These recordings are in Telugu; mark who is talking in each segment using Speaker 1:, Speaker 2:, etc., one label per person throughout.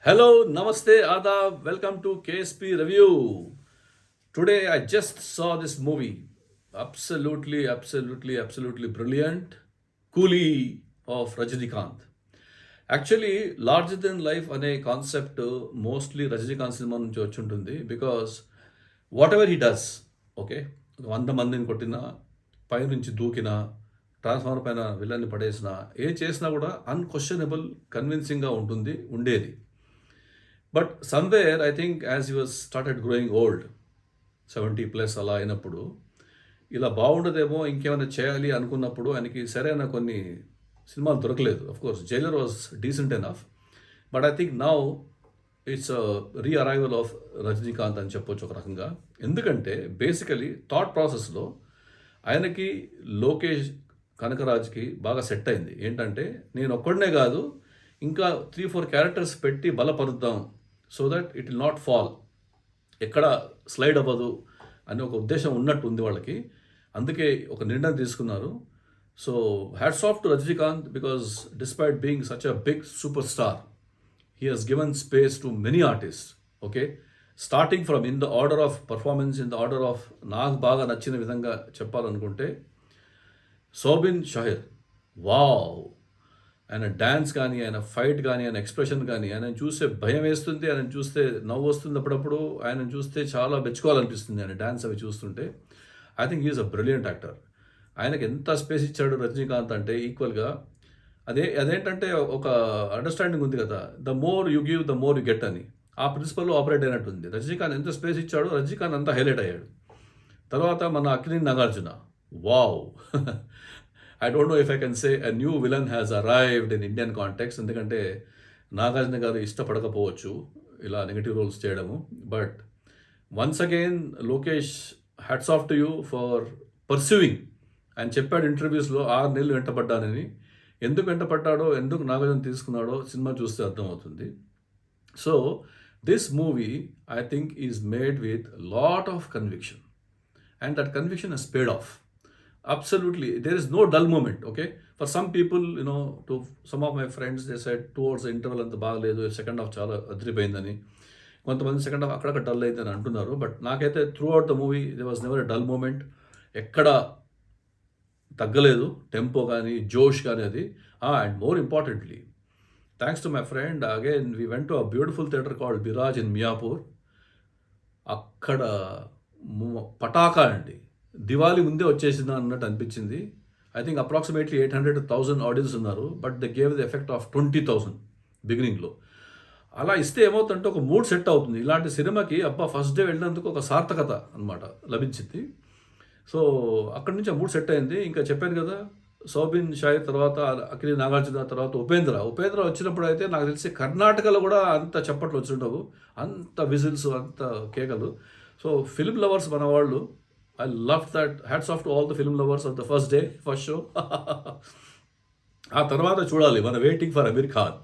Speaker 1: Hello, Namaste, Adab. Welcome to KSP Review. Today I just saw this movie. Absolutely brilliant. Coolie of Rajinikanth. Actually larger than life అనే కాన్సెప్ట్ మోస్ట్లీ రజనీకాంత్ సినిమా నుంచి వచ్చి ఉంటుంది. Because what ever he does, okay, 100 మందిని కొట్టినా, పైనుంచి దూకినా, ట్రాన్స్ఫార్మర్ పైన విలన్ని పడేసినా, ఏ చేసినా కూడా అన్క్వశ్చనబుల్, కన్విన్సింగ్గా ఉండేది. But somewhere I think as he was started growing old, 70+ అలా అయినప్పుడు, ఇలా బాగుండదేమో, ఇంకేమైనా చేయాలి అనుకున్నప్పుడు ఆయనకి సరైన కొన్ని సినిమాలు దొరకలేదు. Of course Jailer was decent enough, but I think now it's rearrival of Rajinikanth అని చెప్పొచ్చు ఒక రకంగా. ఎందుకంటే బేసికలీ థాట్ ప్రాసెస్లో ఆయనకి లోకేష్ కనకరాజ్కి బాగా సెట్ అయింది. ఏంటంటే నేను ఒక్కడనే కాదు, ఇంకా 3-4 క్యారెక్టర్స్ పెట్టి బలపరుద్దాం, so that it will not fall, ఎక్కడ స్లైడ్ అవ్వదు అని ఒక ఉద్దేశం ఉన్నట్టు ఉంది వాళ్ళకి. అందుకే ఒక నిర్ణయం తీసుకున్నారు. So hats off to Rajinikanth, because despite being such a big super star, he he's given space to many artist. Okay, starting from in the order of performance, in the order of నాకు బాగా నచ్చిన విధంగా చెప్పాలనుకుంటే సోబిన్ షాహిర్, వావ్, ఆయన డ్యాన్స్ కానీ, ఆయన ఫైట్ కానీ, ఆయన ఎక్స్ప్రెషన్ కానీ, ఆయన చూస్తే భయం వేస్తుంది, ఆయన చూస్తే నవ్వు వస్తుంది, అప్పుడప్పుడు ఆయన చూస్తే చాలా మెచ్చుకోవాలనిపిస్తుంది ఆయన డ్యాన్స్ అవి చూస్తుంటే. I think is a brilliant actor. ఆయనకి ఎంత స్పేస్ ఇచ్చాడు రజనీకాంత్ అంటే ఈక్వల్గా. అదేంటంటే ఒక అండర్స్టాండింగ్ ఉంది కదా, the more you give the more you get అని, ఆ ప్రిన్సిపల్లో ఆపరేట్ అయినట్టుంది. రజనీకాంత్ ఎంత స్పేస్ ఇచ్చాడో రజనీకాంత్ అంతా హైలైట్ అయ్యాడు. తర్వాత మన Akkineni Nagarjuna, wow, I don't know if I can say a new villain has arrived in Indian context. ఎందుకంటే నాగార్జున గారు ఇష్టపడకపోవచ్చు ఇలా నెగిటివ్ రోల్స్ చేయడము. But once again Lokesh, hats off to you for pursuing. ఆయన చెప్పాడు ఇంటర్వ్యూస్లో 6 నెలలు వెంటపడ్డానని. ఎందుకు వెంటపడ్డాడో, ఎందుకు నాగార్జున తీసుకున్నాడో సినిమా చూస్తే అర్థమవుతుంది. So this movie I think is made with lot of conviction, and that conviction he's paid off. Absolutely, there is no dull moment. Okay, for some people, to some of my friends, they said towards the interval అంత బాగలేదు, సెకండ్ హాఫ్ చాలా అదిరిపోయిందని. కొంతమంది సెకండ్ హాఫ్ అక్కడక్కడ డల్ అయిందని అంటున్నారు. బట్ నాకైతే throughout the movie they was never a dull moment. ఎక్కడ తగ్గలేదు టెంపో కానీ, జోష్ కానీ అది. And more importantly, thanks to my friend, again we went to a beautiful theatre called Biraj in Miyapur. అక్కడ పటాకా అండి, దివాళీ ముందే వచ్చేసిందా అన్నట్టు అనిపించింది. ఐ థింక్ అప్రాక్సిమేట్లీ 800,000 ఆడియన్స్ ఉన్నారు, but they gave the effect of 20,000 బిగినింగ్లో. అలా ఇస్తే ఏమవుతుందంటే ఒక మూడ్ సెట్ అవుతుంది. ఇలాంటి సినిమాకి అబ్బా ఫస్ట్ డే వెళ్ళినందుకు ఒక సార్థకత అనమాట లభించింది. సో అక్కడి నుంచి ఆ మూడ్ సెట్ అయింది. ఇంకా చెప్పాను కదా, సోబిన్ షాహిర్ తర్వాత అక్కినేని నాగార్జున తర్వాత ఉపేంద్ర వచ్చినప్పుడు అయితే నాకు తెలిసి కర్ణాటకలో కూడా అంత చప్పట్లు వచ్చిండవు, అంత విజిల్స్, అంత కేకలు. సో ఫిల్మ్ లవర్స్ మన వాళ్ళు, I loved that. Hats off to all the film lovers of the first show. ఆ తర్వాత చూడాలి, మన వెయిటింగ్ ఫర్ అమీర్ ఖాన్.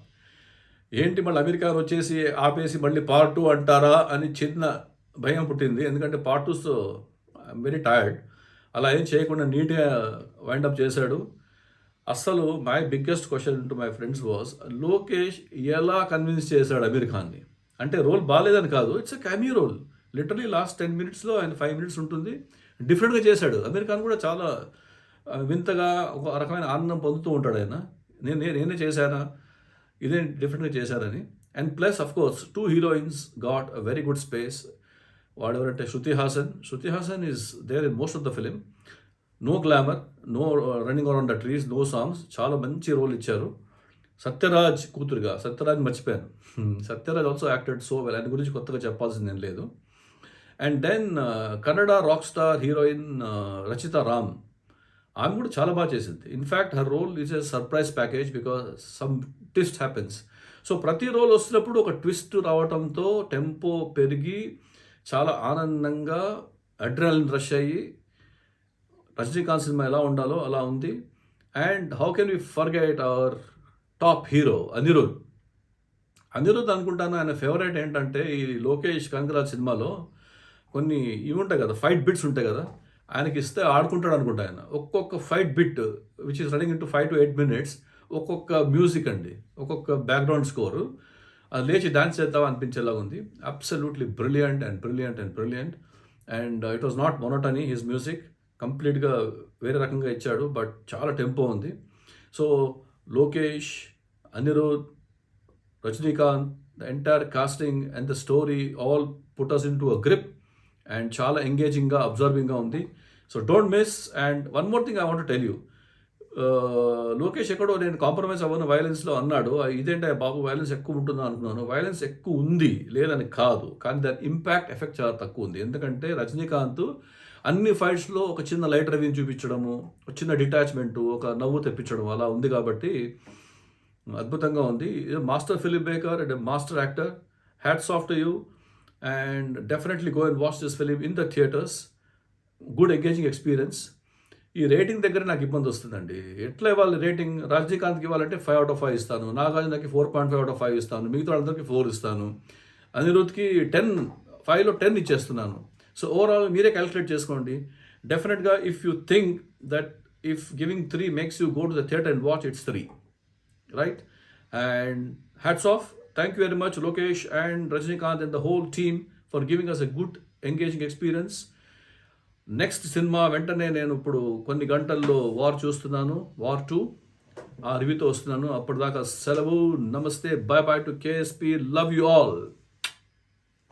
Speaker 1: ఏంటి మళ్ళీ అమీర్ ఖాన్ వచ్చేసి ఆపేసి మళ్ళీ పార్ట్ 2 అంటారా అని చిన్న భయం పుట్టింది. ఎందుకంటే పార్ట్ 2 ఐఎమ్ వెరీ టైర్డ్. అలా ఏం చేయకుండా నీట్గా వైండప్ చేశాడు. అస్సలు my biggest question to my friends was, Lokesh ఎలా కన్విన్స్ చేశాడు అమీర్ ఖాన్ని? అంటే రోల్ బాగాలేదని కాదు, it's a cameo role. Literally last 10 minutesలో ఆయన 5 minutes ఉంటుంది, డిఫరెంట్గా చేశాడు. అమీర్ ఖాన్ కూడా చాలా వింతగా ఒక రకమైన ఆనందం పొందుతూ ఉంటాడు ఆయన. నేనే చేశానా, ఇదే డిఫరెంట్గా చేశారని. And plus of course 2 heroines got a very good space. వాడెవరంటే Shruti Haasan is there in most of the film. No glamour, no running around the trees, no songs, చాలా మంచి రోల్ ఇచ్చారు. సత్యరాజ్ కూతురుగా, సత్యరాజ్ మర్చిపోయాను, Sathyaraj also acted so well. ఆయన గురించి కొత్తగా చెప్పాల్సింది ఏం లేదు. And then Kannada rock star heroine Rachita Ram, ఆమె కూడా చాలా బాగా చేసింది. In fact her role is a surprise package, because some twist happens. So ప్రతి రోల్ వస్తున్నప్పుడు ఒక ట్విస్ట్ రావడంతో టెంపో పెరిగి చాలా ఆనందంగా అడ్రినలిన్ రష్ అయ్యి రజనీకాంత్ సినిమా ఎలా ఉండాలో అలా ఉంది. And how can we forget our top hero Anirudh అనుకుంటాను. ఆయన ఫేవరెట్ ఏంటంటే ఈ లోకేష్ కనకరాజ్ సినిమాలో కొన్ని ఇవి ఉంటాయి కదా, ఫైట్ బిట్స్ ఉంటాయి కదా, ఆయనకి ఇస్తే ఆడుకుంటాడు అనుకుంటా ఆయన. ఒక్కొక్క fight bit which is running into 5 to 8 minutes, ఒక్కొక్క మ్యూజిక్ అండి, ఒక్కొక్క బ్యాక్గ్రౌండ్ స్కోరు, లేచి డాన్స్ చేద్దాం అనిపించేలాగా ఉంది. Absolutely brilliant and brilliant and brilliant. And it was not monotony his music. కంప్లీట్‌గా వేరే రకంగా ఇచ్చాడు. బట్ చాలా టెంపో ఉంది. So, Lokesh, Anirudh, Rajinikanth, the entire casting and the story all put us into a grip and చాలా ఎంగేజింగ్‌గా, అబ్జర్వింగ్‌గా ఉంది. So, don't miss. And one more thing I want to tell you. Lokesh ఎక్కడో నేను కాంప్రమైజ్ అవ్వను వైలెన్స్‌లో అన్నాడు. ఇదేంటయ్యా బాబు వైలెన్స్ ఎక్కువ ఉంటుందా అనుకున్నాను. వైలెన్స్ ఎక్కువ ఉంది, లేదని కాదు. కానీ దాని ఇంపాక్ట్, ఎఫెక్ట్ చాలా తక్కువ ఉంది. ఎందుకంటే రజనీకాంత్ అన్ని ఫైట్స్‌లో ఒక చిన్న లైట్ రవిని చూపించడము, ఒక చిన్న డిటాచ్‌మెంటు, ఒక నవ్వు తెప్పించడం అలా ఉంది కాబట్టి అద్భుతంగా ఉంది. Master film maker and master actor. Hats off to you and definitely go and watch this film in the theatres. Good engaging experience. ఈ రేటింగ్ దగ్గర నాకు ఇబ్బంది వస్తుందండి. ఎట్లా ఇవ్వాలి రేటింగ్? రజనీకాంత్‌కి ఇవ్వాలంటే 5 ఔట్ ఆఫ్ 5 ఇస్తాను. నాగార్జునకి 4.5 ఔట్ ఆఫ్ 5 ఇస్తాను. మిగతా వాళ్ళందరికీ 4 ఇస్తాను. అనిరుద్‌కి 10, 5లో 10 ఇచ్చేస్తున్నాను. సో, ఓవరాల్ మీరే క్యాలిక్యులేట్ చేసుకోండి. డెఫినెట్‌గా if you think that if giving 3 makes you go to the theatre and watch, it's 3. Right? And hats off. Thank you very much Lokesh and Rajinikanth and the whole team for giving us a good engaging experience. Next సినిమా వెంటనే నేను ఇప్పుడు కొన్ని గంటల్లో వార్ చూస్తున్నాను. వార్ 2 ఆ రివ్యూతో వస్తున్నాను. అప్పటిదాకా సెలవు. నమస్తే. By by to KSP. Love you all.